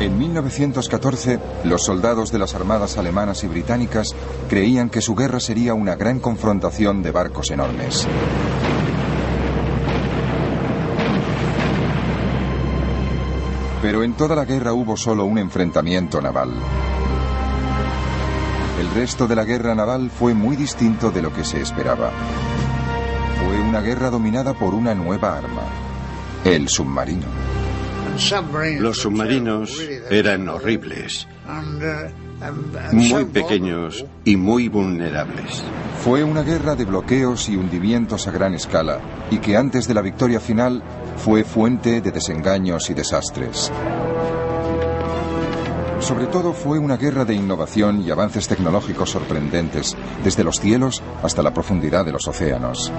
En 1914, los soldados de las armadas alemanas y británicas creían que su guerra sería una gran confrontación de barcos enormes. Pero en toda la guerra hubo solo un enfrentamiento naval. El resto de la guerra naval fue muy distinto de lo que se esperaba. Fue una guerra dominada por una nueva arma, el submarino. Los submarinos eran horribles, muy pequeños y muy vulnerables. Fue una guerra de bloqueos y hundimientos a gran escala, y que antes de la victoria final fue fuente de desengaños y desastres. Sobre todo fue una guerra de innovación y avances tecnológicos sorprendentes, desde los cielos hasta la profundidad de los océanos.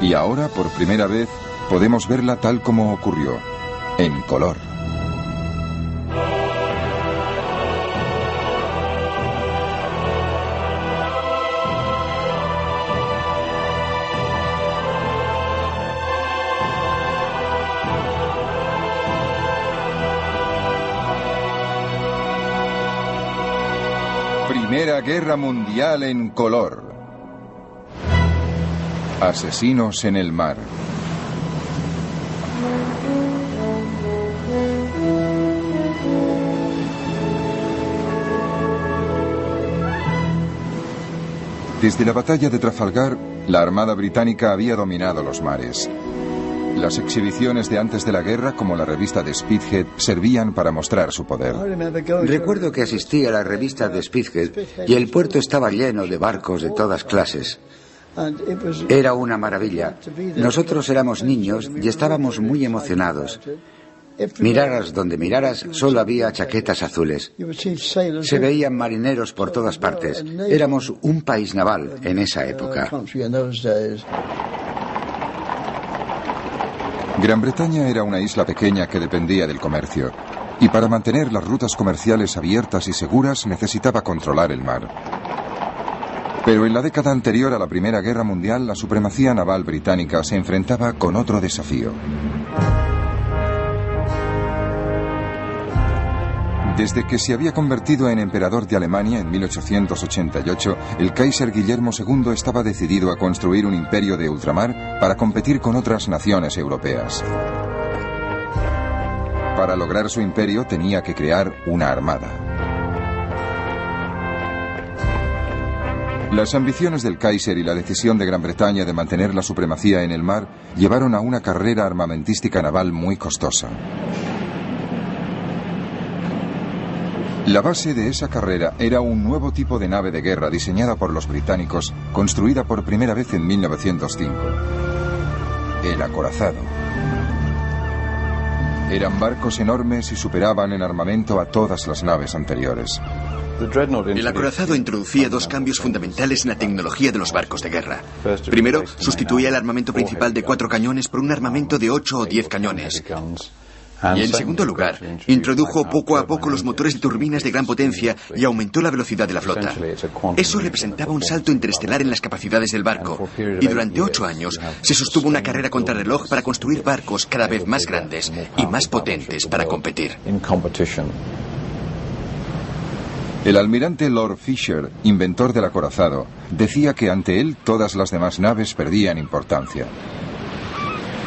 Y ahora, por primera vez, podemos verla tal como ocurrió, en color. Primera Guerra Mundial en color. Asesinos en el mar. Desde la batalla de Trafalgar, la Armada británica había dominado los mares. Las exhibiciones de antes de la guerra, como la revista de Spithead, servían para mostrar su poder. Recuerdo que asistí a la revista de Spithead y el puerto estaba lleno de barcos de todas clases. Era una maravilla. Nosotros éramos niños y estábamos muy emocionados. Miraras donde miraras, solo había chaquetas azules. Se veían marineros por todas partes. Éramos un país naval en esa época. Gran Bretaña era una isla pequeña que dependía del comercio, y para mantener las rutas comerciales abiertas y seguras necesitaba controlar el mar. Pero en la década anterior a la Primera Guerra Mundial, la supremacía naval británica se enfrentaba con otro desafío. Desde que se había convertido en emperador de Alemania en 1888, el Kaiser Guillermo II estaba decidido a construir un imperio de ultramar para competir con otras naciones europeas. Para lograr su imperio tenía que crear una armada. Las ambiciones del Kaiser y la decisión de Gran Bretaña de mantener la supremacía en el mar llevaron a una carrera armamentística naval muy costosa. La base de esa carrera era un nuevo tipo de nave de guerra diseñada por los británicos, construida por primera vez en 1905. El acorazado. Eran barcos enormes y superaban en armamento a todas las naves anteriores. El acorazado introducía dos cambios fundamentales en la tecnología de los barcos de guerra. Primero, sustituía el armamento principal de 4 cañones por un armamento de 8 o 10 cañones. Y en segundo lugar, introdujo poco a poco los motores de turbinas de gran potencia y aumentó la velocidad de la flota. Eso representaba un salto interestelar en las capacidades del barco, y durante 8 años se sostuvo una carrera contrarreloj para construir barcos cada vez más grandes y más potentes para competir. El almirante Lord Fisher, inventor del acorazado, decía que ante él todas las demás naves perdían importancia.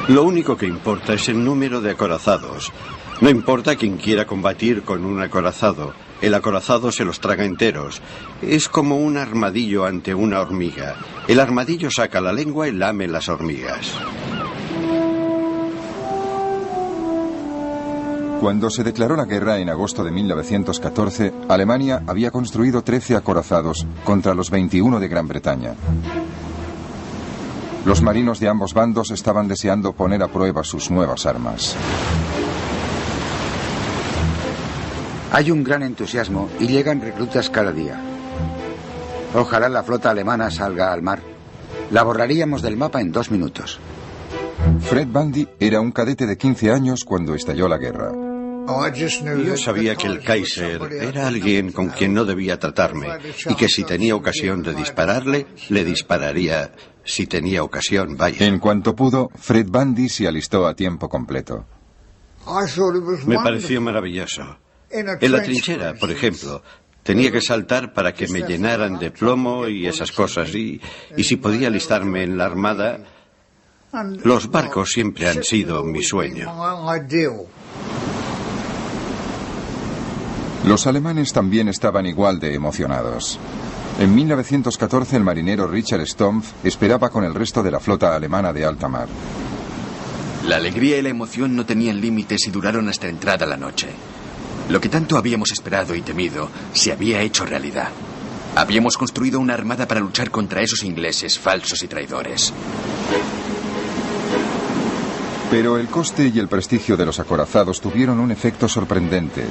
Lo único que importa es el número de acorazados. No importa quién quiera combatir con un acorazado. El acorazado se los traga enteros. Es como un armadillo ante una hormiga. El armadillo saca la lengua y lame las hormigas. Cuando se declaró la guerra en agosto de 1914, Alemania había construido 13 acorazados contra los 21 de Gran Bretaña. Los marinos de ambos bandos estaban deseando poner a prueba sus nuevas armas. Hay un gran entusiasmo y llegan reclutas cada día. Ojalá la flota alemana salga al mar. La borraríamos del mapa en 2 minutos. Fred Bundy era un cadete de 15 años cuando estalló la guerra. Yo sabía que el Kaiser era alguien con quien no debía tratarme y que si tenía ocasión de dispararle, le dispararía si tenía ocasión, vaya. En cuanto pudo, Fred Bundy se alistó a tiempo completo. Me pareció maravilloso. En la trinchera, por ejemplo, tenía que saltar para que me llenaran de plomo y esas cosas. Y si podía alistarme en la armada, los barcos siempre han sido mi sueño. Los alemanes también estaban igual de emocionados. En 1914 el marinero Richard Stumpf esperaba con el resto de la flota alemana de alta mar. La alegría y la emoción no tenían límites y duraron hasta entrada la noche. Lo que tanto habíamos esperado y temido se había hecho realidad. Habíamos construido una armada para luchar contra esos ingleses falsos y traidores. Pero el coste y el prestigio de los acorazados tuvieron un efecto sorprendente.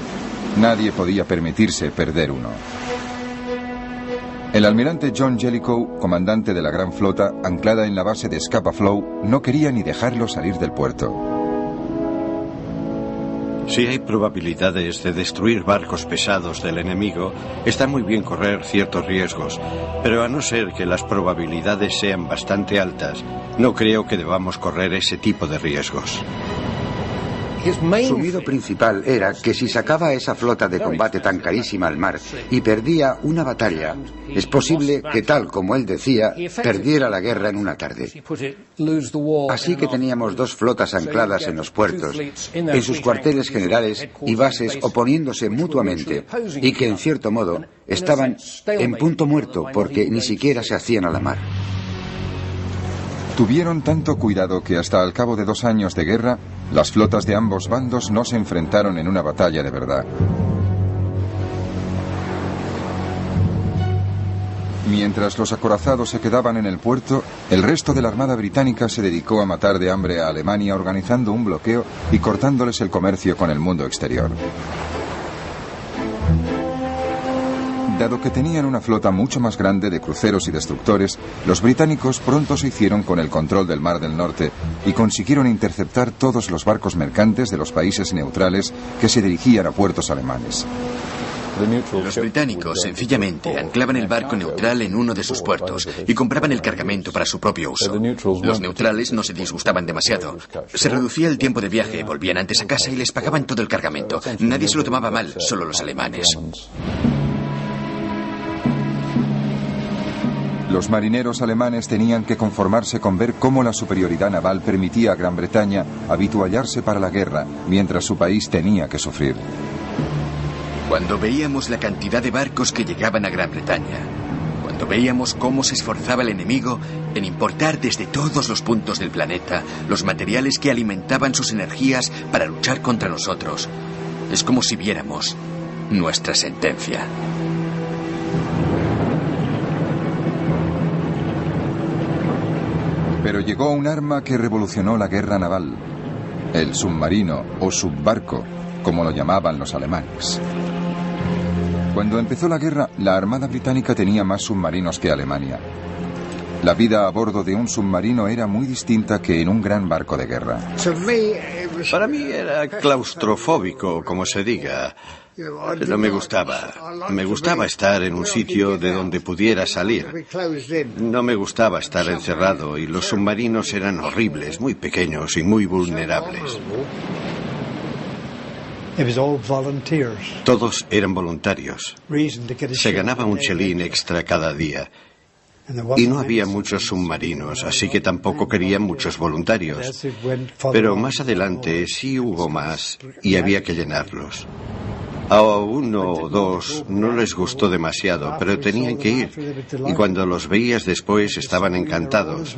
Nadie podía permitirse perder uno. El almirante John Jellicoe, comandante de la gran flota, anclada en la base de Scapa Flow, no quería ni dejarlo salir del puerto. Si hay probabilidades de destruir barcos pesados del enemigo, está muy bien correr ciertos riesgos, pero a no ser que las probabilidades sean bastante altas, no creo que debamos correr ese tipo de riesgos. Su miedo principal era que si sacaba esa flota de combate tan carísima al mar y perdía una batalla, es posible que, tal como él decía, perdiera la guerra en una tarde. Así que teníamos dos flotas ancladas en los puertos, en sus cuarteles generales y bases oponiéndose mutuamente, y que en cierto modo estaban en punto muerto porque ni siquiera se hacían a la mar. Tuvieron tanto cuidado que hasta al cabo de 2 años de guerra, las flotas de ambos bandos no se enfrentaron en una batalla de verdad. Mientras los acorazados se quedaban en el puerto, el resto de la Armada Británica se dedicó a matar de hambre a Alemania organizando un bloqueo y cortándoles el comercio con el mundo exterior. Dado que tenían una flota mucho más grande de cruceros y destructores, los británicos pronto se hicieron con el control del Mar del Norte y consiguieron interceptar todos los barcos mercantes de los países neutrales que se dirigían a puertos alemanes. Los británicos sencillamente anclaban el barco neutral en uno de sus puertos y compraban el cargamento para su propio uso. Los neutrales no se disgustaban demasiado. Se reducía el tiempo de viaje, volvían antes a casa y les pagaban todo el cargamento. Nadie se lo tomaba mal, solo los alemanes. Los marineros alemanes tenían que conformarse con ver cómo la superioridad naval permitía a Gran Bretaña habituallarse para la guerra, mientras su país tenía que sufrir. Cuando veíamos la cantidad de barcos que llegaban a Gran Bretaña, cuando veíamos cómo se esforzaba el enemigo en importar desde todos los puntos del planeta los materiales que alimentaban sus energías para luchar contra nosotros, es como si viéramos nuestra sentencia. Pero llegó un arma que revolucionó la guerra naval, el submarino o subbarco, como lo llamaban los alemanes. Cuando empezó la guerra, la Armada Británica tenía más submarinos que Alemania. La vida a bordo de un submarino era muy distinta que en un gran barco de guerra. Para mí era claustrofóbico, como se diga. No me gustaba. Me gustaba estar en un sitio de donde pudiera salir. No me gustaba estar encerrado y los submarinos eran horribles, muy pequeños y muy vulnerables. Todos eran voluntarios. Se ganaba un chelín extra cada día. Y no había muchos submarinos, así que tampoco querían muchos voluntarios. Pero más adelante sí hubo más y había que llenarlos. A 1 o 2 no les gustó demasiado, pero tenían que ir. Y cuando los veías después estaban encantados.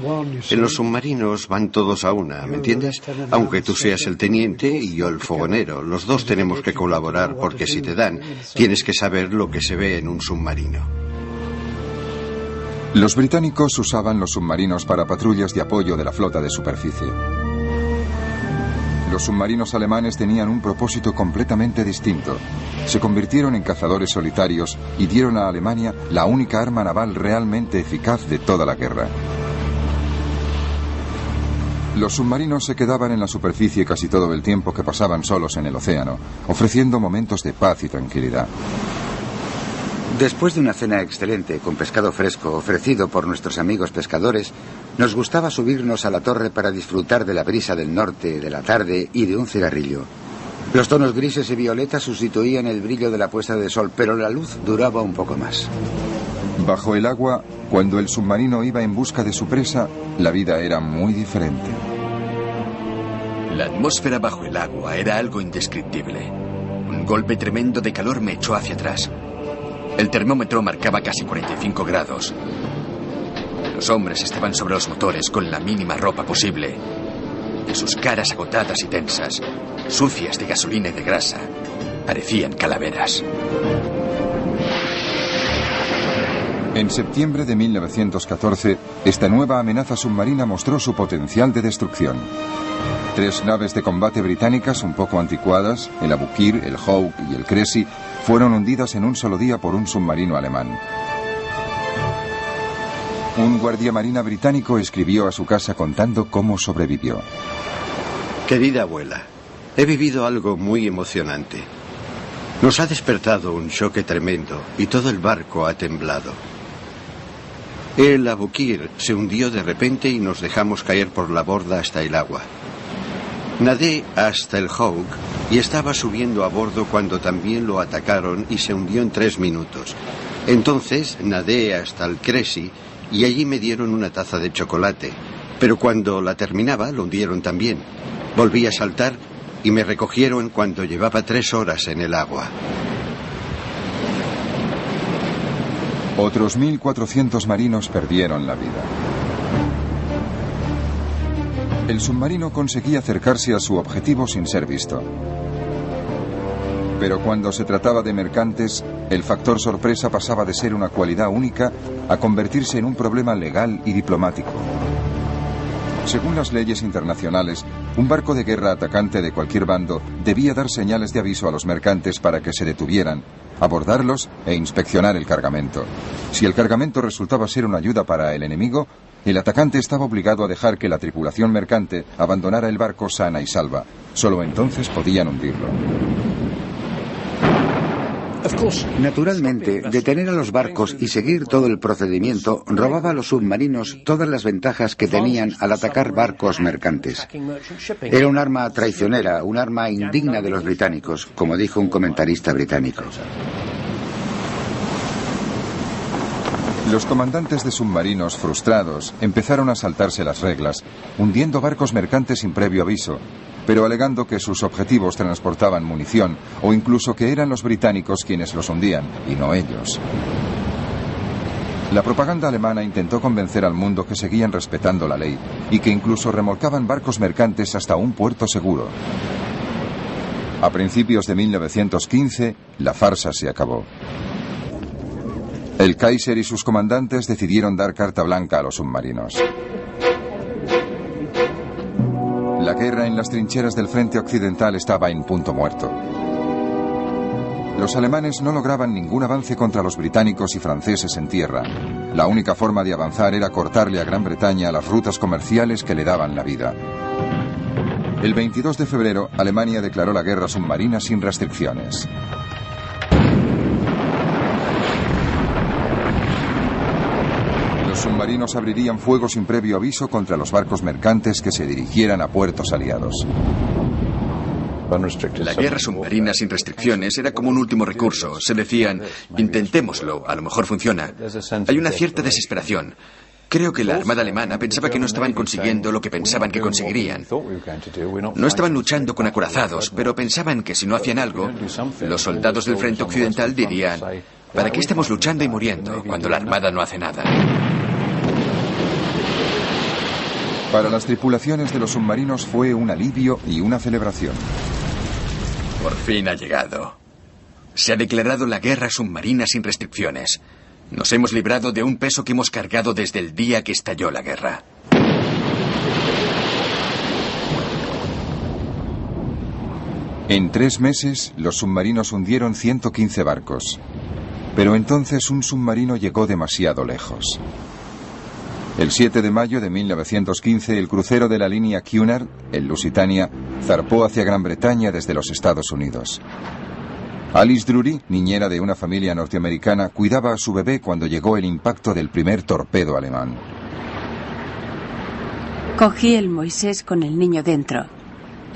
En los submarinos van todos a una, ¿me entiendes? Aunque tú seas el teniente y yo el fogonero, los dos tenemos que colaborar porque si te dan, tienes que saber lo que se ve en un submarino. Los británicos usaban los submarinos para patrullas de apoyo de la flota de superficie. Los submarinos alemanes tenían un propósito completamente distinto. Se convirtieron en cazadores solitarios y dieron a Alemania la única arma naval realmente eficaz de toda la guerra. Los submarinos se quedaban en la superficie casi todo el tiempo que pasaban solos en el océano, ofreciendo momentos de paz y tranquilidad. Después de una cena excelente con pescado fresco ofrecido por nuestros amigos pescadores, nos gustaba subirnos a la torre para disfrutar de la brisa del norte, de la tarde y de un cigarrillo. Los tonos grises y violetas sustituían el brillo de la puesta de sol, pero la luz duraba un poco más. Bajo el agua, cuando el submarino iba en busca de su presa, la vida era muy diferente. La atmósfera bajo el agua era algo indescriptible. Un golpe tremendo de calor me echó hacia atrás. El termómetro marcaba casi 45 grados. Los hombres estaban sobre los motores con la mínima ropa posible. Y sus caras agotadas y tensas, sucias de gasolina y de grasa, parecían calaveras. En septiembre de 1914, esta nueva amenaza submarina mostró su potencial de destrucción. 3 naves de combate británicas un poco anticuadas, el Aboukir, el Hawk y el Cressy, fueron hundidas en un solo día por un submarino alemán. Un guardia marina británico escribió a su casa contando cómo sobrevivió. Querida abuela, he vivido algo muy emocionante. Nos ha despertado un choque tremendo y todo el barco ha temblado. El Aboukir se hundió de repente y nos dejamos caer por la borda hasta el agua. Nadé hasta el Hawk y estaba subiendo a bordo cuando también lo atacaron y se hundió en 3 minutos. Entonces nadé hasta el Cressy y allí me dieron una taza de chocolate, pero cuando la terminaba lo hundieron también. Volví a saltar y me recogieron cuando llevaba 3 horas en el agua. Otros 1.400 marinos perdieron la vida. El submarino conseguía acercarse a su objetivo sin ser visto. Pero cuando se trataba de mercantes, el factor sorpresa pasaba de ser una cualidad única a convertirse en un problema legal y diplomático. Según las leyes internacionales, un barco de guerra atacante de cualquier bando debía dar señales de aviso a los mercantes para que se detuvieran, abordarlos e inspeccionar el cargamento. Si el cargamento resultaba ser una ayuda para el enemigo, el atacante estaba obligado a dejar que la tripulación mercante abandonara el barco sana y salva. Solo entonces podían hundirlo. Naturalmente, detener a los barcos y seguir todo el procedimiento robaba a los submarinos todas las ventajas que tenían al atacar barcos mercantes. Era un arma traicionera, un arma indigna de los británicos, como dijo un comentarista británico. Los comandantes de submarinos, frustrados, empezaron a saltarse las reglas, hundiendo barcos mercantes sin previo aviso, pero alegando que sus objetivos transportaban munición o incluso que eran los británicos quienes los hundían y no ellos. La propaganda alemana intentó convencer al mundo que seguían respetando la ley y que incluso remolcaban barcos mercantes hasta un puerto seguro. A principios de 1915, la farsa se acabó. El Kaiser y sus comandantes decidieron dar carta blanca a los submarinos. La guerra en las trincheras del frente occidental estaba en punto muerto. Los alemanes no lograban ningún avance contra los británicos y franceses en tierra. La única forma de avanzar era cortarle a Gran Bretaña las rutas comerciales que le daban la vida. El 22 de febrero, Alemania declaró la guerra submarina sin restricciones. Los submarinos abrirían fuego sin previo aviso contra los barcos mercantes que se dirigieran a puertos aliados. La guerra submarina sin restricciones era como un último recurso. Se decían, intentémoslo, a lo mejor funciona. Hay una cierta desesperación. Creo que la Armada alemana pensaba que no estaban consiguiendo lo que pensaban que conseguirían. No estaban luchando con acorazados, pero pensaban que si no hacían algo, los soldados del frente occidental dirían, ¿para qué estamos luchando y muriendo cuando la Armada no hace nada? Para las tripulaciones de los submarinos fue un alivio y una celebración. Por fin ha llegado. Se ha declarado la guerra submarina sin restricciones. Nos hemos librado de un peso que hemos cargado desde el día que estalló la guerra. En 3 meses, los submarinos hundieron 115 barcos. Pero entonces un submarino llegó demasiado lejos. El 7 de mayo de 1915, el crucero de la línea Cunard, el Lusitania, zarpó hacia Gran Bretaña desde los Estados Unidos. Alice Drury, niñera de una familia norteamericana, cuidaba a su bebé cuando llegó el impacto del primer torpedo alemán. Cogí el Moisés con el niño dentro.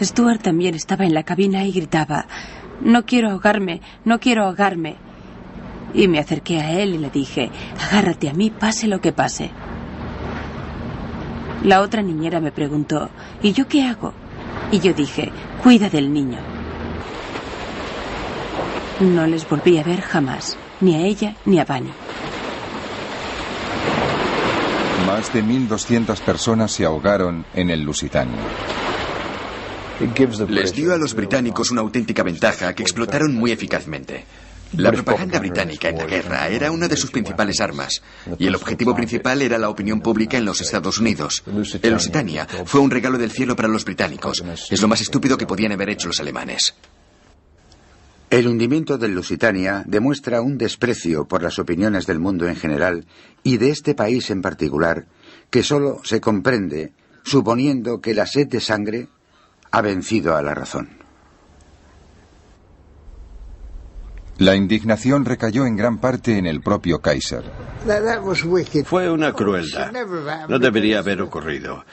Stuart también estaba en la cabina y gritaba: «No quiero ahogarme, no quiero ahogarme». Y me acerqué a él y le dije: «Agárrate a mí, pase lo que pase». La otra niñera me preguntó: «¿Y yo qué hago?». Y yo dije: «Cuida del niño». No les volví a ver jamás, ni a ella ni a Bunny. Más de 1.200 personas se ahogaron en el Lusitania. Les dio a los británicos una auténtica ventaja que explotaron muy eficazmente. La propaganda británica en la guerra era una de sus principales armas, y el objetivo principal era la opinión pública en los Estados Unidos. El Lusitania fue un regalo del cielo para los británicos. Es lo más estúpido que podían haber hecho los alemanes. El hundimiento del Lusitania demuestra un desprecio por las opiniones del mundo en general y de este país en particular, que solo se comprende suponiendo que la sed de sangre ha vencido a la razón. La indignación recayó en gran parte en el propio Kaiser. Fue una crueldad. No debería haber ocurrido.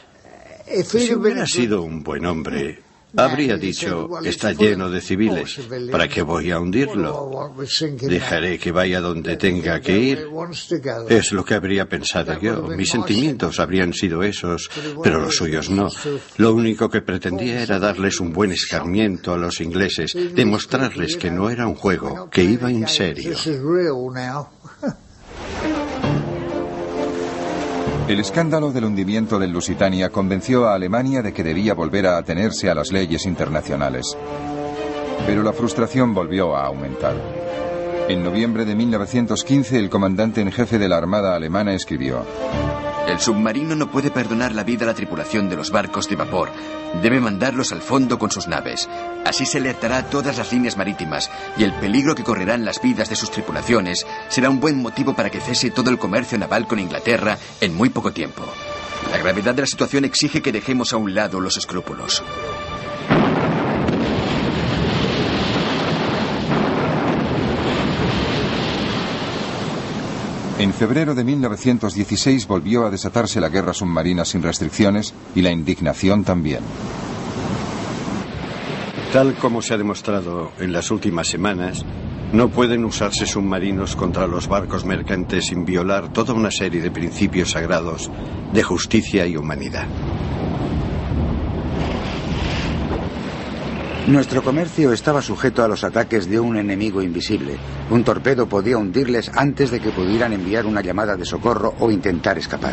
Si hubiera sido un buen hombre, habría dicho: está lleno de civiles, ¿para qué voy a hundirlo? Dejaré que vaya donde tenga que ir. Es lo que habría pensado yo. Mis sentimientos habrían sido esos, pero los suyos no. Lo único que pretendía era darles un buen escarmiento a los ingleses, demostrarles que no era un juego, que iba en serio. El escándalo del hundimiento del Lusitania convenció a Alemania de que debía volver a atenerse a las leyes internacionales. Pero la frustración volvió a aumentar. En noviembre de 1915, el comandante en jefe de la Armada alemana escribió: El submarino no puede perdonar la vida a la tripulación de los barcos de vapor. Debe mandarlos al fondo con sus naves. Así se alertará a todas las líneas marítimas, y el peligro que correrán las vidas de sus tripulaciones será un buen motivo para que cese todo el comercio naval con Inglaterra en muy poco tiempo. La gravedad de la situación exige que dejemos a un lado los escrúpulos. En febrero de 1916 volvió a desatarse la guerra submarina sin restricciones y la indignación también. Tal como se ha demostrado en las últimas semanas, no pueden usarse submarinos contra los barcos mercantes sin violar toda una serie de principios sagrados de justicia y humanidad. Nuestro comercio estaba sujeto a los ataques de un enemigo invisible. Un torpedo podía hundirles antes de que pudieran enviar una llamada de socorro o intentar escapar.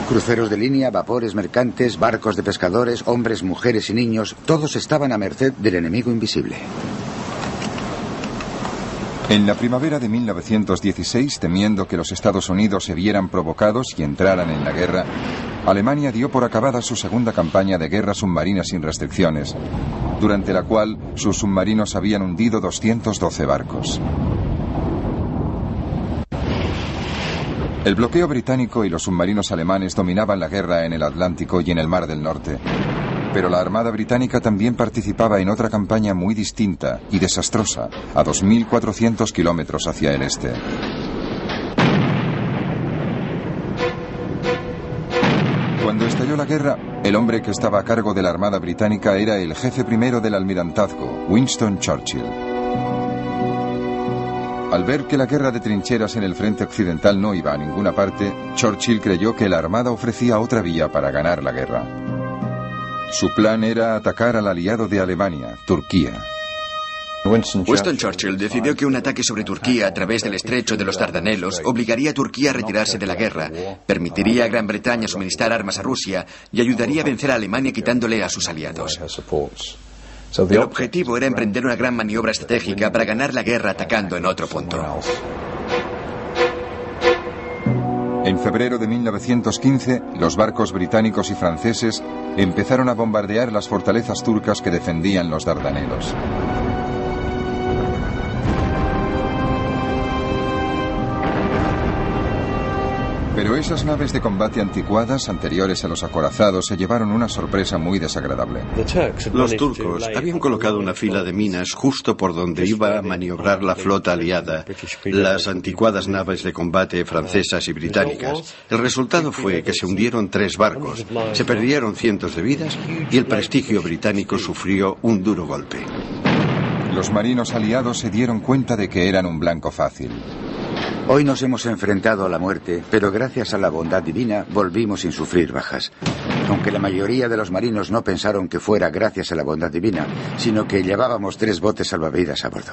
Cruceros de línea, vapores mercantes, barcos de pescadores, hombres, mujeres y niños, todos estaban a merced del enemigo invisible. En la primavera de 1916, temiendo que los Estados Unidos se vieran provocados y entraran en la guerra, Alemania dio por acabada su segunda campaña de guerra submarina sin restricciones, durante la cual sus submarinos habían hundido 212 barcos. El bloqueo británico y los submarinos alemanes dominaban la guerra en el Atlántico y en el Mar del Norte. Pero la Armada Británica también participaba en otra campaña muy distinta y desastrosa, a 2.400 kilómetros hacia el este. Cuando estalló la guerra, el hombre que estaba a cargo de la Armada Británica era el jefe primero del almirantazgo, Winston Churchill. Al ver que la guerra de trincheras en el frente occidental no iba a ninguna parte, Churchill creyó que la Armada ofrecía otra vía para ganar la guerra. Su plan era atacar al aliado de Alemania, Turquía. Winston Churchill decidió que un ataque sobre Turquía a través del estrecho de los Dardanelos obligaría a Turquía a retirarse de la guerra, permitiría a Gran Bretaña suministrar armas a Rusia y ayudaría a vencer a Alemania quitándole a sus aliados. El objetivo era emprender una gran maniobra estratégica para ganar la guerra atacando en otro punto. En febrero de 1915, los barcos británicos y franceses empezaron a bombardear las fortalezas turcas que defendían los Dardanelos. Pero esas naves de combate anticuadas, anteriores a los acorazados, se llevaron una sorpresa muy desagradable. Los turcos habían colocado una fila de minas justo por donde iba a maniobrar la flota aliada, las anticuadas naves de combate francesas y británicas. El resultado fue que se hundieron 3 barcos, se perdieron cientos de vidas y el prestigio británico sufrió un duro golpe. Los marinos aliados se dieron cuenta de que eran un blanco fácil. Hoy nos hemos enfrentado a la muerte, pero gracias a la bondad divina volvimos sin sufrir bajas. Aunque la mayoría de los marinos no pensaron que fuera gracias a la bondad divina, sino que llevábamos 3 botes salvavidas a bordo.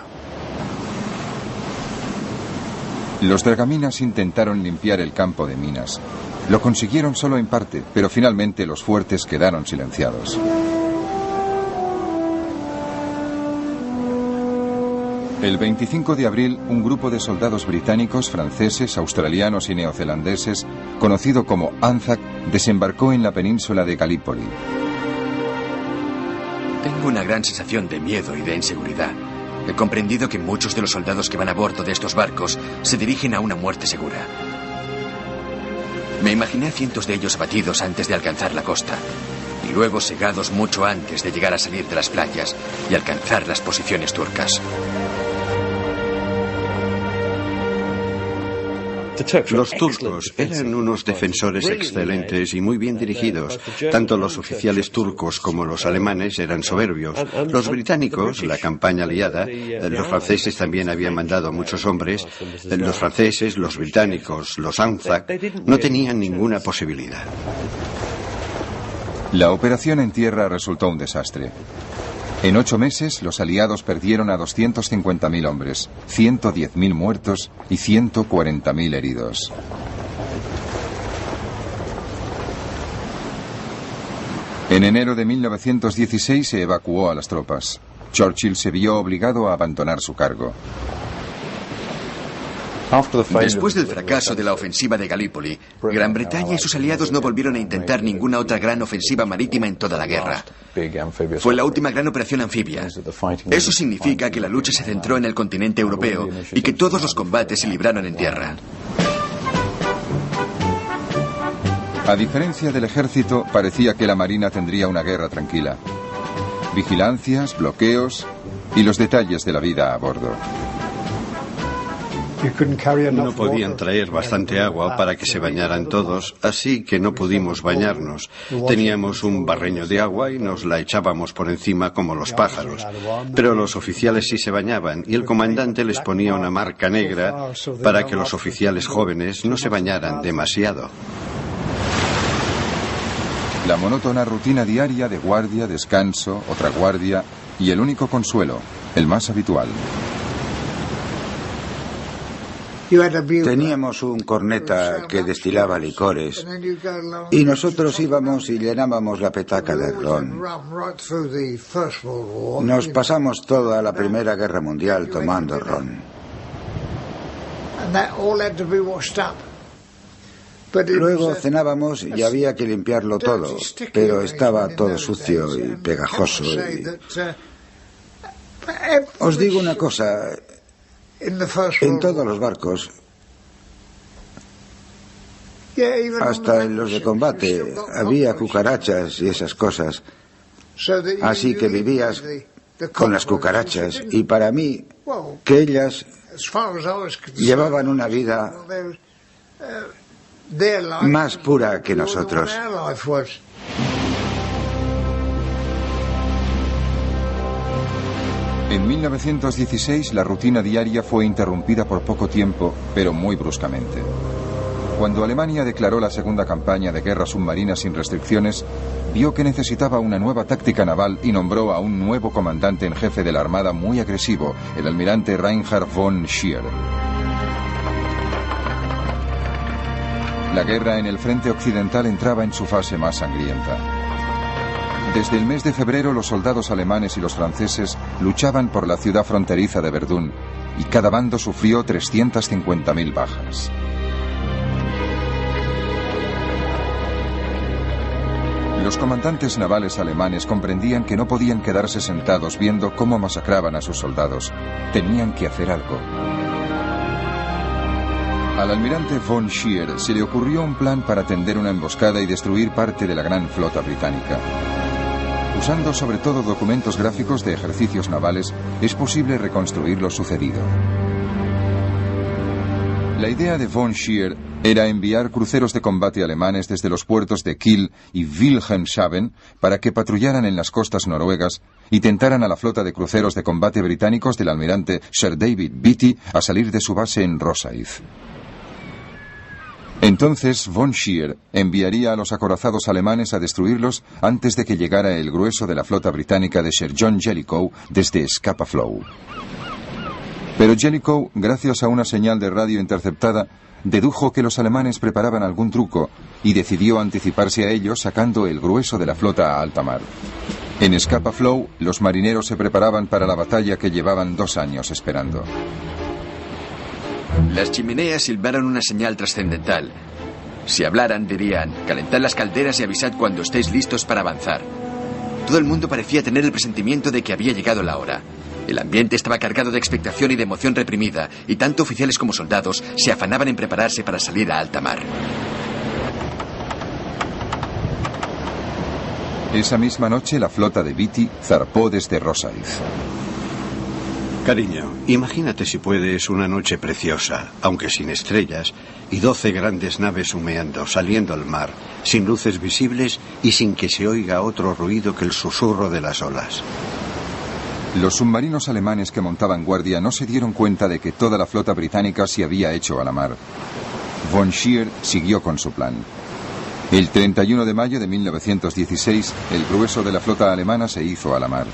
Los dragaminas intentaron limpiar el campo de minas. Lo consiguieron solo en parte, pero finalmente los fuertes quedaron silenciados. El 25 de abril, un grupo de soldados británicos, franceses, australianos y neozelandeses, conocido como Anzac, desembarcó en la península de Galípoli. Tengo una gran sensación de miedo y de inseguridad. He comprendido que muchos de los soldados que van a bordo de estos barcos se dirigen a una muerte segura. Me imaginé a cientos de ellos abatidos antes de alcanzar la costa, y luego segados mucho antes de llegar a salir de las playas y alcanzar las posiciones turcas. Los turcos eran unos defensores excelentes y muy bien dirigidos. Tanto los oficiales turcos como los alemanes eran soberbios. Los británicos, la campaña aliada, los franceses también habían mandado muchos hombres. Los franceses, los británicos, los Anzac, no tenían ninguna posibilidad. La operación en tierra resultó un desastre. En 8 meses, los aliados perdieron a 250.000 hombres, 110.000 muertos y 140.000 heridos. En enero de 1916 se evacuó a las tropas. Churchill se vio obligado a abandonar su cargo. Después del fracaso de la ofensiva de Galípoli, Gran Bretaña y sus aliados no volvieron a intentar ninguna otra gran ofensiva marítima en toda la guerra. Fue la última gran operación anfibia. Eso significa que la lucha se centró en el continente europeo y que todos los combates se libraron en tierra. A diferencia del ejército, parecía que la marina tendría una guerra tranquila. Vigilancias, bloqueos y los detalles de la vida a bordo. No podían traer bastante agua para que se bañaran todos, así que no pudimos bañarnos. Teníamos un barreño de agua y nos la echábamos por encima como los pájaros. Pero los oficiales sí se bañaban y el comandante les ponía una marca negra para que los oficiales jóvenes no se bañaran demasiado. La monótona rutina diaria de guardia, descanso, otra guardia y el único consuelo, el más habitual. Teníamos un corneta que destilaba licores y nosotros íbamos y llenábamos la petaca de ron. Nos pasamos toda la Primera Guerra Mundial tomando ron. Luego cenábamos y había que limpiarlo todo, pero estaba todo sucio y pegajoso. Os digo una cosa. En todos los barcos, hasta en los de combate, había cucarachas y esas cosas. Así que vivías con las cucarachas y para mí, que ellas llevaban una vida más pura que nosotros. En 1916 la rutina diaria fue interrumpida por poco tiempo, pero muy bruscamente. Cuando Alemania declaró la segunda campaña de guerra submarina sin restricciones, vio que necesitaba una nueva táctica naval y nombró a un nuevo comandante en jefe de la Armada muy agresivo, el almirante Reinhard von Scheer. La guerra en el frente occidental entraba en su fase más sangrienta. Desde el mes de febrero los soldados alemanes y los franceses luchaban por la ciudad fronteriza de Verdún y cada bando sufrió 350.000 bajas. Los comandantes navales alemanes comprendían que no podían quedarse sentados viendo cómo masacraban a sus soldados. Tenían que hacer algo. Al almirante von Scheer se le ocurrió un plan para tender una emboscada y destruir parte de la gran flota británica. Usando sobre todo documentos gráficos de ejercicios navales, es posible reconstruir lo sucedido. La idea de von Scheer era enviar cruceros de combate alemanes desde los puertos de Kiel y Wilhelmshaven para que patrullaran en las costas noruegas y tentaran a la flota de cruceros de combate británicos del almirante Sir David Beatty a salir de su base en Rosyth. Entonces von Scheer enviaría a los acorazados alemanes a destruirlos antes de que llegara el grueso de la flota británica de Sir John Jellicoe desde Scapa Flow. Pero Jellicoe, gracias a una señal de radio interceptada, dedujo que los alemanes preparaban algún truco y decidió anticiparse a ellos sacando el grueso de la flota a alta mar. En Scapa Flow, los marineros se preparaban para la batalla que llevaban 2 años esperando. Las chimeneas silbaron una señal trascendental. Si hablaran, dirían: calentad las calderas y avisad cuando estéis listos para avanzar. Todo el mundo parecía tener el presentimiento de que había llegado la hora. El ambiente estaba cargado de expectación y de emoción reprimida, y tanto oficiales como soldados se afanaban en prepararse para salir a alta mar. Esa misma noche, la flota de Beatty zarpó desde Rosyth. Cariño, imagínate si puedes una noche preciosa, aunque sin estrellas, y 12 grandes naves humeando, saliendo al mar, sin luces visibles y sin que se oiga otro ruido que el susurro de las olas. Los submarinos alemanes que montaban guardia no se dieron cuenta de que toda la flota británica se había hecho a la mar. Von Scheer siguió con su plan. El 31 de mayo de 1916, el grueso de la flota alemana se hizo a la mar.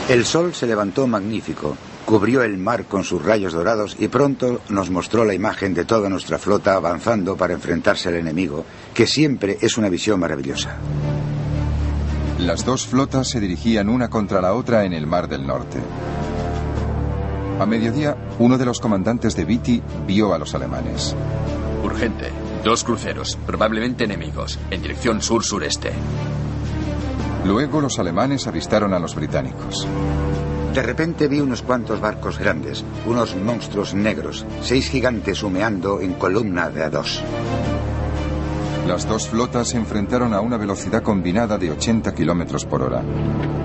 El sol se levantó magnífico, cubrió el mar con sus rayos dorados y pronto nos mostró la imagen de toda nuestra flota avanzando para enfrentarse al enemigo, que siempre es una visión maravillosa. Las 2 flotas se dirigían una contra la otra en el Mar del Norte. A mediodía, uno de los comandantes de Beatty vio a los alemanes. Urgente. 2 cruceros, probablemente enemigos, en dirección sur-sureste. Luego los alemanes avistaron a los británicos. De repente vi unos cuantos barcos grandes, unos monstruos negros, 6 gigantes humeando en columna de A2. Las 2 flotas se enfrentaron a una velocidad combinada de 80 kilómetros por hora.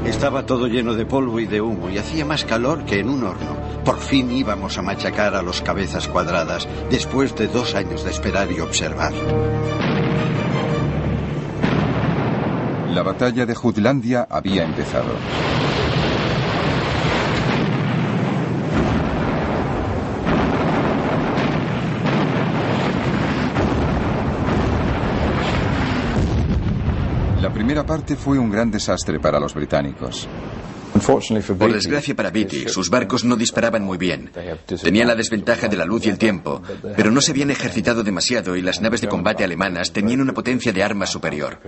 Estaba todo lleno de polvo y de humo y hacía más calor que en un horno. Por fin íbamos a machacar a los cabezas cuadradas después de 2 años de esperar y observar. La batalla de Jutlandia había empezado. La primera parte fue un gran desastre para los británicos. Por desgracia para Beatty, sus barcos no disparaban muy bien. Tenían la desventaja de la luz y el tiempo, pero no se habían ejercitado demasiado y las naves de combate alemanas tenían una potencia de armas superior.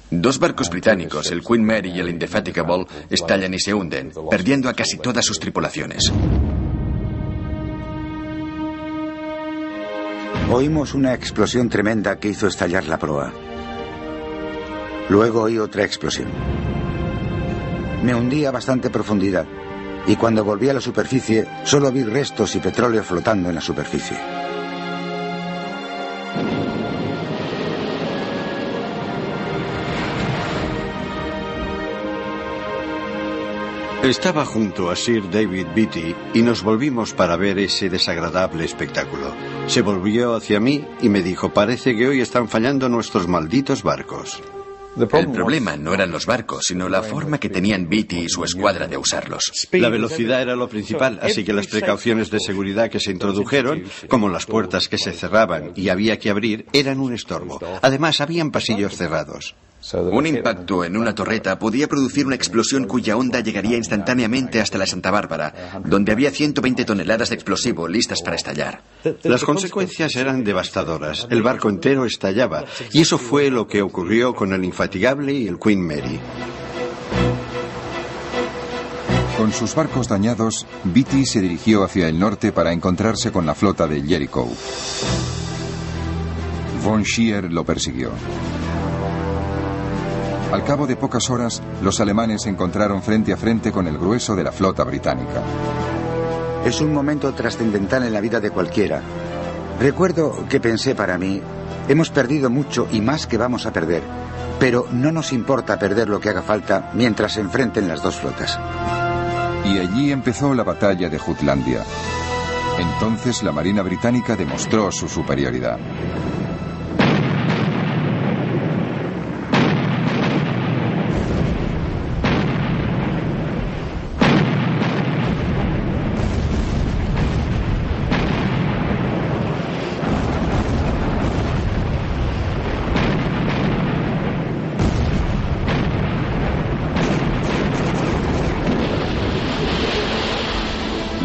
2 barcos británicos, el Queen Mary y el Indefatigable, estallan y se hunden, perdiendo a casi todas sus tripulaciones. Oímos una explosión tremenda que hizo estallar la proa. Luego oí otra explosión. Me hundí a bastante profundidad y cuando volví a la superficie solo vi restos y petróleo flotando en la superficie. Estaba junto a Sir David Beatty y nos volvimos para ver ese desagradable espectáculo. Se volvió hacia mí y me dijo: parece que hoy están fallando nuestros malditos barcos. El problema no eran los barcos, sino la forma que tenían Beatty y su escuadra de usarlos. La velocidad era lo principal, así que las precauciones de seguridad que se introdujeron, como las puertas que se cerraban y había que abrir, eran un estorbo. Además, habían pasillos cerrados. Un impacto en una torreta podía producir una explosión cuya onda llegaría instantáneamente hasta la Santa Bárbara, donde había 120 toneladas de explosivo listas para estallar. Las consecuencias eran devastadoras. El barco entero estallaba, y eso fue lo que ocurrió con el Infatigable y el Queen Mary. Con sus barcos dañados, Beatty se dirigió hacia el norte para encontrarse con la flota de Jellicoe. Von Scheer lo persiguió. Al cabo de pocas horas, los alemanes se encontraron frente a frente con el grueso de la flota británica. Es un momento trascendental en la vida de cualquiera. Recuerdo que pensé para mí, hemos perdido mucho y más que vamos a perder, pero no nos importa perder lo que haga falta mientras se enfrenten las dos flotas. Y allí empezó la batalla de Jutlandia. Entonces la Marina británica demostró su superioridad.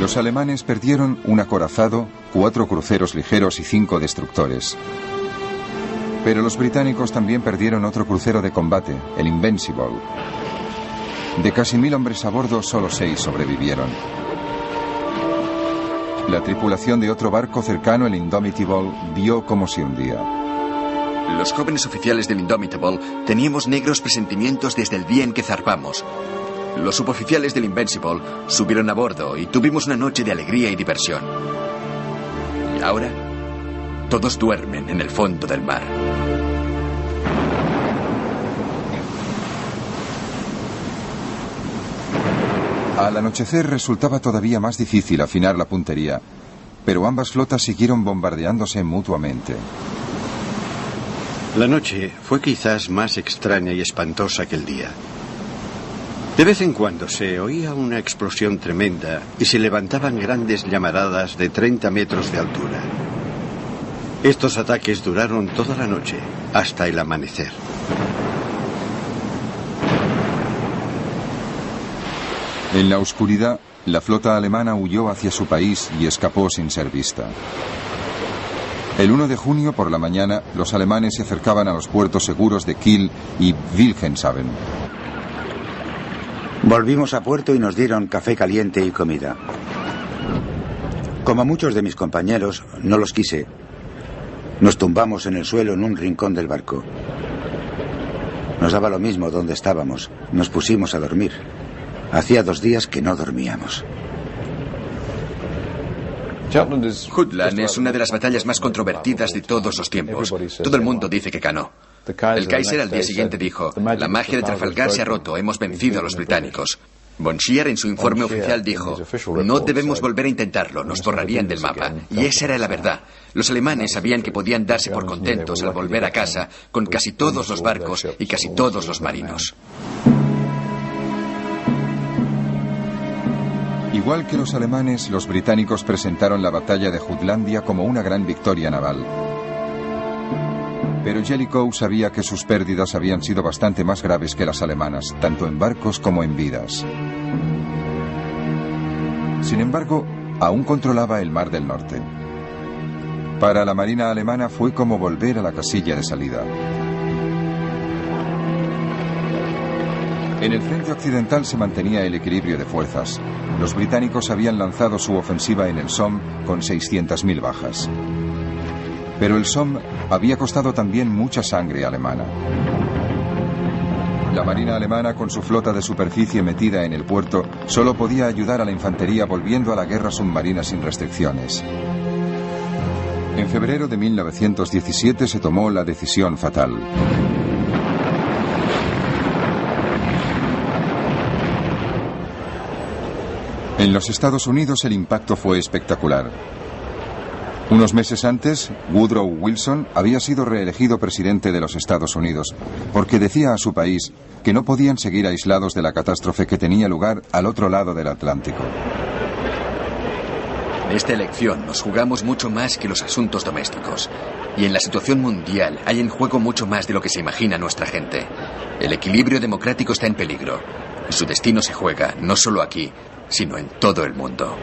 Los alemanes perdieron un acorazado, 4 cruceros ligeros y 5 destructores. Pero los británicos también perdieron otro crucero de combate, el Invincible. De casi 1000 hombres a bordo, solo 6 sobrevivieron. La tripulación de otro barco cercano, el Indomitable, vio cómo se hundía. Los jóvenes oficiales del Indomitable teníamos negros presentimientos desde el día en que zarpamos. Los suboficiales del Invincible subieron a bordo y tuvimos una noche de alegría y diversión. Y ahora, todos duermen en el fondo del mar. Al anochecer resultaba todavía más difícil afinar la puntería, pero ambas flotas siguieron bombardeándose mutuamente. La noche fue quizás más extraña y espantosa que el día. De vez en cuando se oía una explosión tremenda y se levantaban grandes llamaradas de 30 metros de altura. Estos ataques duraron toda la noche, hasta el amanecer. En la oscuridad, la flota alemana huyó hacia su país y escapó sin ser vista. El 1 de junio por la mañana, los alemanes se acercaban a los puertos seguros de Kiel y Wilhelmshaven. Volvimos a puerto y nos dieron café caliente y comida. Como muchos de mis compañeros, no los quise. Nos tumbamos en el suelo en un rincón del barco. Nos daba lo mismo donde estábamos. Nos pusimos a dormir. Hacía 2 días que no dormíamos. Jutland es una de las batallas más controvertidas de todos los tiempos. Todo el mundo dice que ganó. El Kaiser al día siguiente dijo: la magia de Trafalgar se ha roto, hemos vencido a los británicos. Von Scheer en su informe oficial dijo: no debemos volver a intentarlo, nos borrarían del mapa. Y esa era la verdad. Los alemanes sabían que podían darse por contentos al volver a casa con casi todos los barcos y casi todos los marinos. Igual que los alemanes, los británicos presentaron la batalla de Jutlandia como una gran victoria naval. Pero Jellicoe sabía que sus pérdidas habían sido bastante más graves que las alemanas, tanto en barcos como en vidas. Sin embargo, aún controlaba el Mar del Norte. Para la Marina alemana fue como volver a la casilla de salida. En el frente occidental se mantenía el equilibrio de fuerzas. Los británicos habían lanzado su ofensiva en el Somme con 600.000 bajas. Pero el Somme había costado también mucha sangre alemana. La Marina alemana, con su flota de superficie metida en el puerto, solo podía ayudar a la infantería volviendo a la guerra submarina sin restricciones. En febrero de 1917 se tomó la decisión fatal. En los Estados Unidos el impacto fue espectacular. Unos meses antes, Woodrow Wilson había sido reelegido presidente de los Estados Unidos, porque decía a su país que no podían seguir aislados de la catástrofe que tenía lugar al otro lado del Atlántico. En esta elección nos jugamos mucho más que los asuntos domésticos. Y en la situación mundial hay en juego mucho más de lo que se imagina nuestra gente. El equilibrio democrático está en peligro. Y su destino se juega no solo aquí, sino en todo el mundo.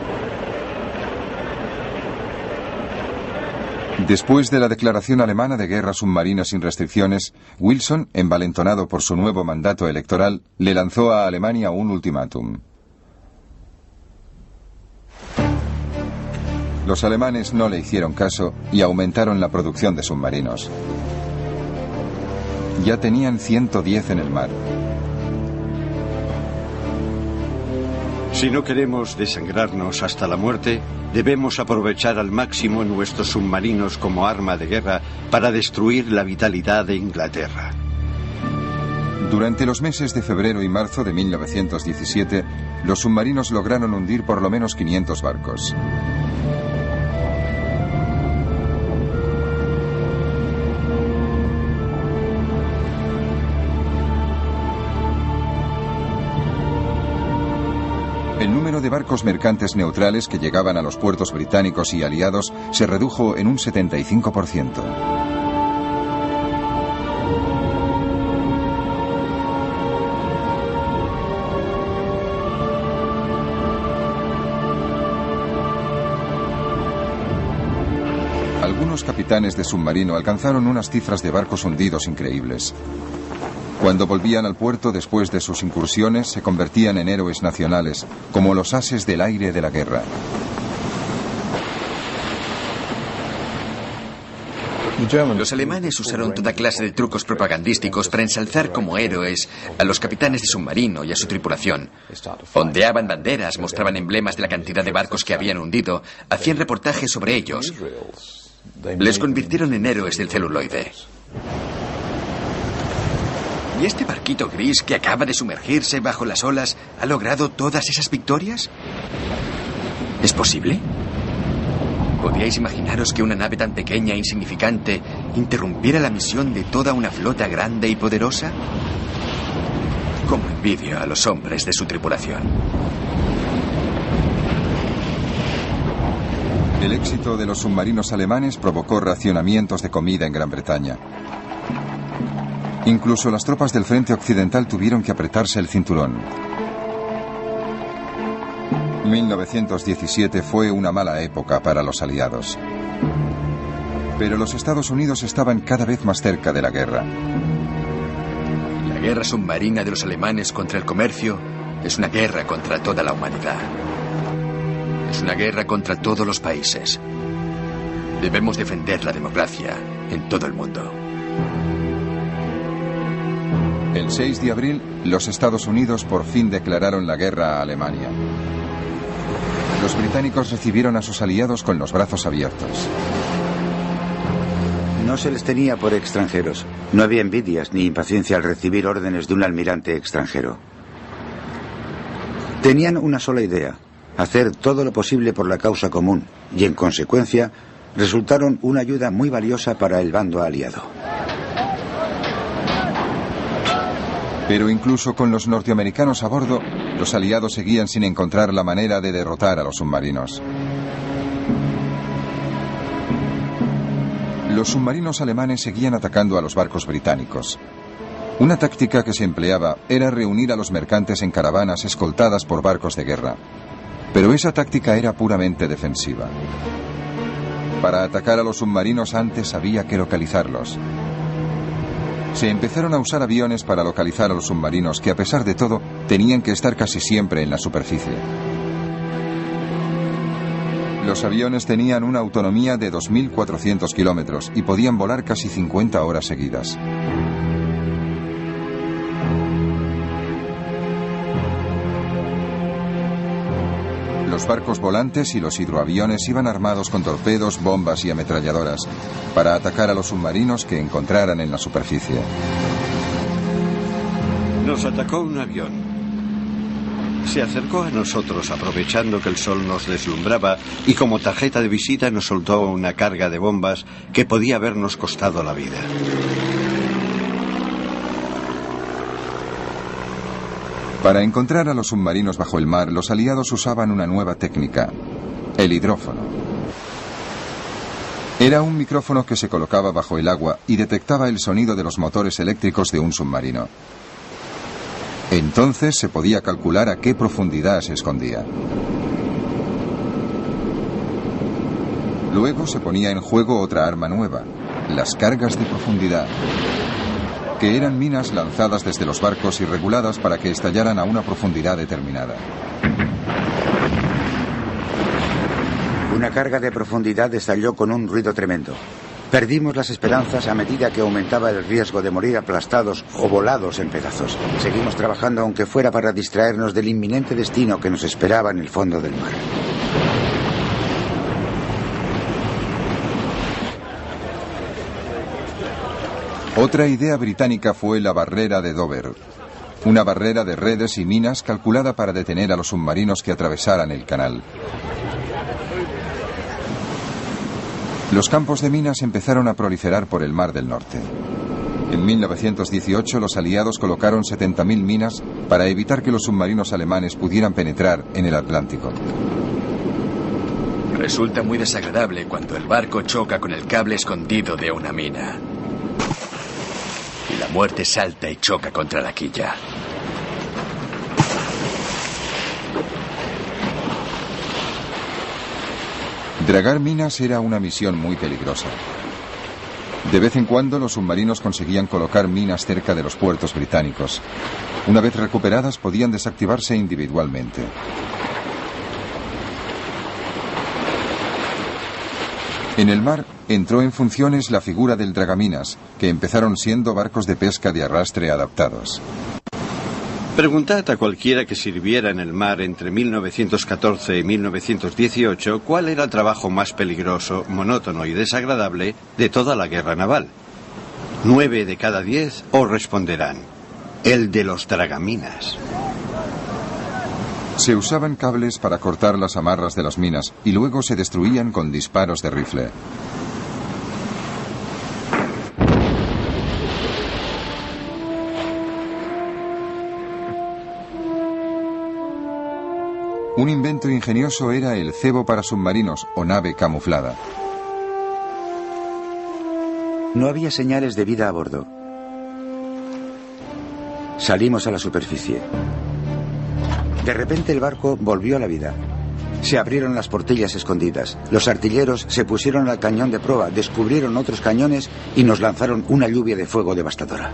Después de la declaración alemana de guerra submarina sin restricciones, Wilson, envalentonado por su nuevo mandato electoral, le lanzó a Alemania un ultimátum. Los alemanes no le hicieron caso y aumentaron la producción de submarinos. Ya tenían 110 en el mar. Si no queremos desangrarnos hasta la muerte, debemos aprovechar al máximo nuestros submarinos como arma de guerra para destruir la vitalidad de Inglaterra. Durante los meses de febrero y marzo de 1917, los submarinos lograron hundir por lo menos 500 barcos. El número de barcos mercantes neutrales que llegaban a los puertos británicos y aliados se redujo en un 75%. Algunos capitanes de submarino alcanzaron unas cifras de barcos hundidos increíbles. Cuando volvían al puerto después de sus incursiones, se convertían en héroes nacionales, como los ases del aire de la guerra. Los alemanes usaron toda clase de trucos propagandísticos para ensalzar como héroes a los capitanes de submarino y a su tripulación. Ondeaban banderas, mostraban emblemas de la cantidad de barcos que habían hundido, hacían reportajes sobre ellos. Les convirtieron en héroes del celuloide. ¿Y este barquito gris que acaba de sumergirse bajo las olas ha logrado todas esas victorias? ¿Es posible? ¿Podríais imaginaros que una nave tan pequeña e insignificante interrumpiera la misión de toda una flota grande y poderosa? Como envidio a los hombres de su tripulación. El éxito de los submarinos alemanes provocó racionamientos de comida en Gran Bretaña. Incluso las tropas del frente occidental tuvieron que apretarse el cinturón. 1917 fue una mala época para los aliados. Pero los Estados Unidos estaban cada vez más cerca de la guerra. La guerra submarina de los alemanes contra el comercio es una guerra contra toda la humanidad. Es una guerra contra todos los países. Debemos defender la democracia en todo el mundo. El 6 de abril, los Estados Unidos por fin declararon la guerra a Alemania. Los británicos recibieron a sus aliados con los brazos abiertos. No se les tenía por extranjeros. No había envidias ni impaciencia al recibir órdenes de un almirante extranjero. Tenían una sola idea: hacer todo lo posible por la causa común, y en consecuencia resultaron una ayuda muy valiosa para el bando aliado. Pero incluso con los norteamericanos a bordo, los aliados seguían sin encontrar la manera de derrotar a los submarinos. Los submarinos alemanes seguían atacando a los barcos británicos. Una táctica que se empleaba era reunir a los mercantes en caravanas escoltadas por barcos de guerra. Pero esa táctica era puramente defensiva. Para atacar a los submarinos antes había que localizarlos. Se empezaron a usar aviones para localizar a los submarinos que, a pesar de todo, tenían que estar casi siempre en la superficie. Los aviones tenían una autonomía de 2.400 kilómetros y podían volar casi 50 horas seguidas. Los barcos volantes y los hidroaviones iban armados con torpedos, bombas y ametralladoras para atacar a los submarinos que encontraran en la superficie. Nos atacó un avión. Se acercó a nosotros aprovechando que el sol nos deslumbraba y como tarjeta de visita nos soltó una carga de bombas que podía habernos costado la vida. Para encontrar a los submarinos bajo el mar, los aliados usaban una nueva técnica: el hidrófono. Era un micrófono que se colocaba bajo el agua y detectaba el sonido de los motores eléctricos de un submarino. Entonces se podía calcular a qué profundidad se escondía. Luego se ponía en juego otra arma nueva: las cargas de profundidad, que eran minas lanzadas desde los barcos y reguladas para que estallaran a una profundidad determinada. Una carga de profundidad estalló con un ruido tremendo. Perdimos las esperanzas a medida que aumentaba el riesgo de morir aplastados o volados en pedazos. Seguimos trabajando aunque fuera para distraernos del inminente destino que nos esperaba en el fondo del mar. Otra idea británica fue la barrera de Dover, una barrera de redes y minas calculada para detener a los submarinos que atravesaran el canal. Los campos de minas empezaron a proliferar por el Mar del Norte. En 1918 los aliados colocaron 70.000 minas para evitar que los submarinos alemanes pudieran penetrar en el Atlántico. Resulta muy desagradable cuando el barco choca con el cable escondido de una mina. Y la muerte salta y choca contra la quilla. Dragar minas era una misión muy peligrosa. De vez en cuando los submarinos conseguían colocar minas cerca de los puertos británicos. Una vez recuperadas podían desactivarse individualmente. En el mar entró en funciones la figura del dragaminas, que empezaron siendo barcos de pesca de arrastre adaptados. Preguntad a cualquiera que sirviera en el mar entre 1914 y 1918 cuál era el trabajo más peligroso, monótono y desagradable de toda la guerra naval. 9 de cada 10 os responderán: el de los dragaminas. Se usaban cables para cortar las amarras de las minas y luego se destruían con disparos de rifle. Un invento ingenioso era el cebo para submarinos o nave camuflada. No había señales de vida a bordo. Salimos a la superficie. De repente el barco volvió a la vida. Se abrieron las portillas escondidas. Los artilleros se pusieron al cañón de proa, descubrieron otros cañones y nos lanzaron una lluvia de fuego devastadora.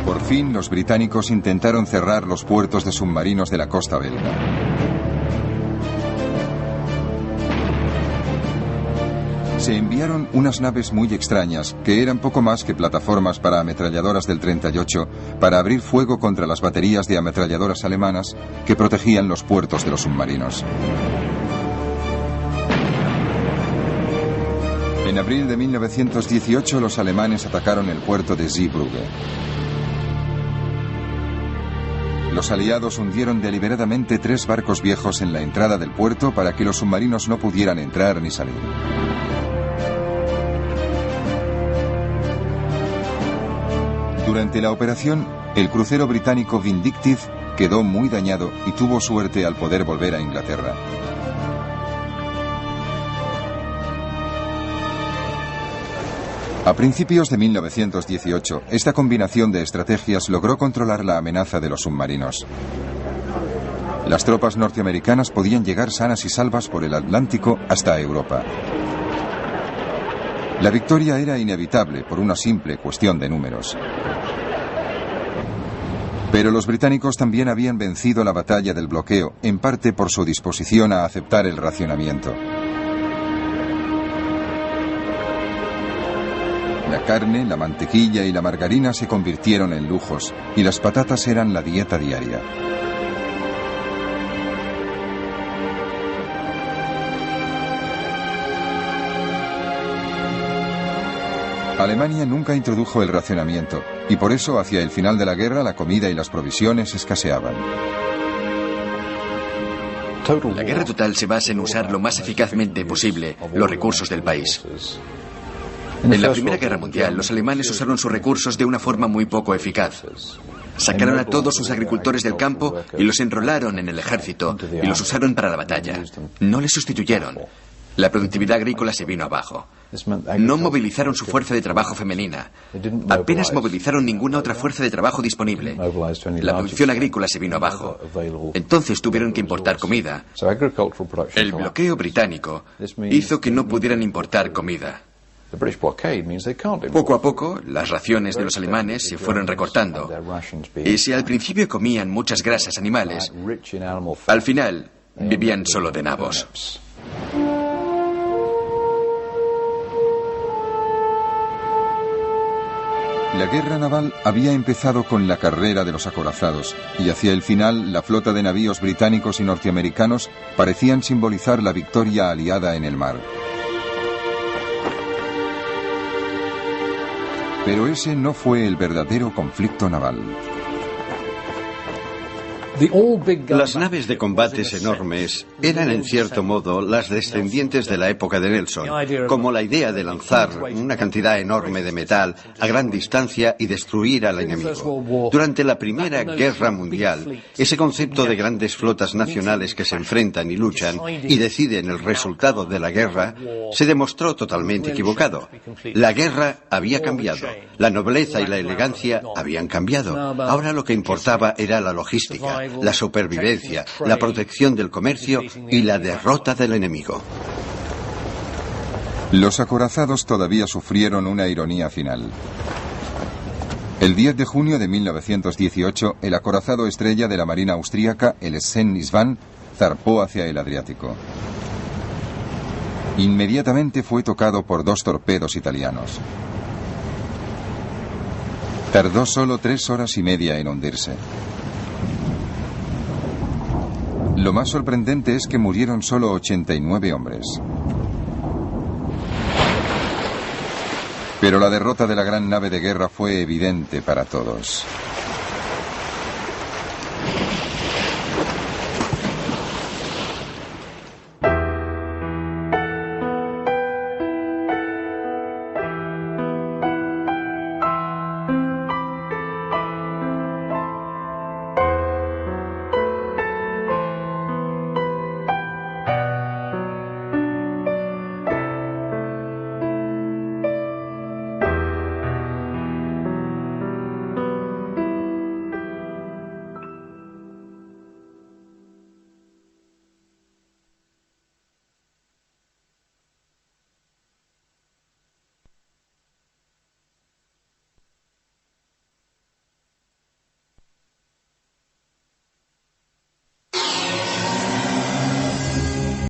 Por fin los británicos intentaron cerrar los puertos de submarinos de la costa belga. Se enviaron unas naves muy extrañas, que eran poco más que plataformas para ametralladoras del 38, para abrir fuego contra las baterías de ametralladoras alemanas que protegían los puertos de los submarinos. En abril de 1918 los alemanes atacaron el puerto de Zeebrugge. Los aliados hundieron deliberadamente 3 barcos viejos en la entrada del puerto para que los submarinos no pudieran entrar ni salir. Durante la operación, el crucero británico Vindictive quedó muy dañado y tuvo suerte al poder volver a Inglaterra. A principios de 1918, esta combinación de estrategias logró controlar la amenaza de los submarinos. Las tropas norteamericanas podían llegar sanas y salvas por el Atlántico hasta Europa. La victoria era inevitable por una simple cuestión de números. Pero los británicos también habían vencido la batalla del bloqueo, en parte por su disposición a aceptar el racionamiento. La carne, la mantequilla y la margarina se convirtieron en lujos, y las patatas eran la dieta diaria. Alemania nunca introdujo el racionamiento, y por eso hacia el final de la guerra la comida y las provisiones escaseaban. La guerra total se basa en usar lo más eficazmente posible los recursos del país. En la Primera Guerra Mundial, los alemanes usaron sus recursos de una forma muy poco eficaz. Sacaron a todos sus agricultores del campo y los enrolaron en el ejército y los usaron para la batalla. No les sustituyeron. La productividad agrícola se vino abajo. No movilizaron su fuerza de trabajo femenina. Apenas movilizaron ninguna otra fuerza de trabajo disponible. La producción agrícola se vino abajo. Entonces tuvieron que importar comida. El bloqueo británico hizo que no pudieran importar comida. Poco a poco, las raciones de los alemanes se fueron recortando. Y si al principio comían muchas grasas animales, al final vivían solo de nabos. La guerra naval había empezado con la carrera de los acorazados, y hacia el final la flota de navíos británicos y norteamericanos parecían simbolizar la victoria aliada en el mar. Pero ese no fue el verdadero conflicto naval. Las naves de combates enormes eran en cierto modo las descendientes de la época de Nelson, como la idea de lanzar una cantidad enorme de metal a gran distancia y destruir al enemigo. Durante la Primera Guerra Mundial, ese concepto de grandes flotas nacionales que se enfrentan y luchan y deciden el resultado de la guerra se demostró totalmente equivocado. La guerra había cambiado, la nobleza y la elegancia habían cambiado. Ahora lo que importaba era la logística, la supervivencia, la protección del comercio y la derrota del enemigo. Los acorazados todavía sufrieron una ironía final. El 10 de junio de 1918, el acorazado estrella de la Marina austríaca, el Sven-Isvan, zarpó hacia el Adriático. Inmediatamente fue tocado por 2 torpedos italianos. Tardó solo 3 horas y media en hundirse. Lo más sorprendente es que murieron solo 89 hombres. Pero la derrota de la gran nave de guerra fue evidente para todos.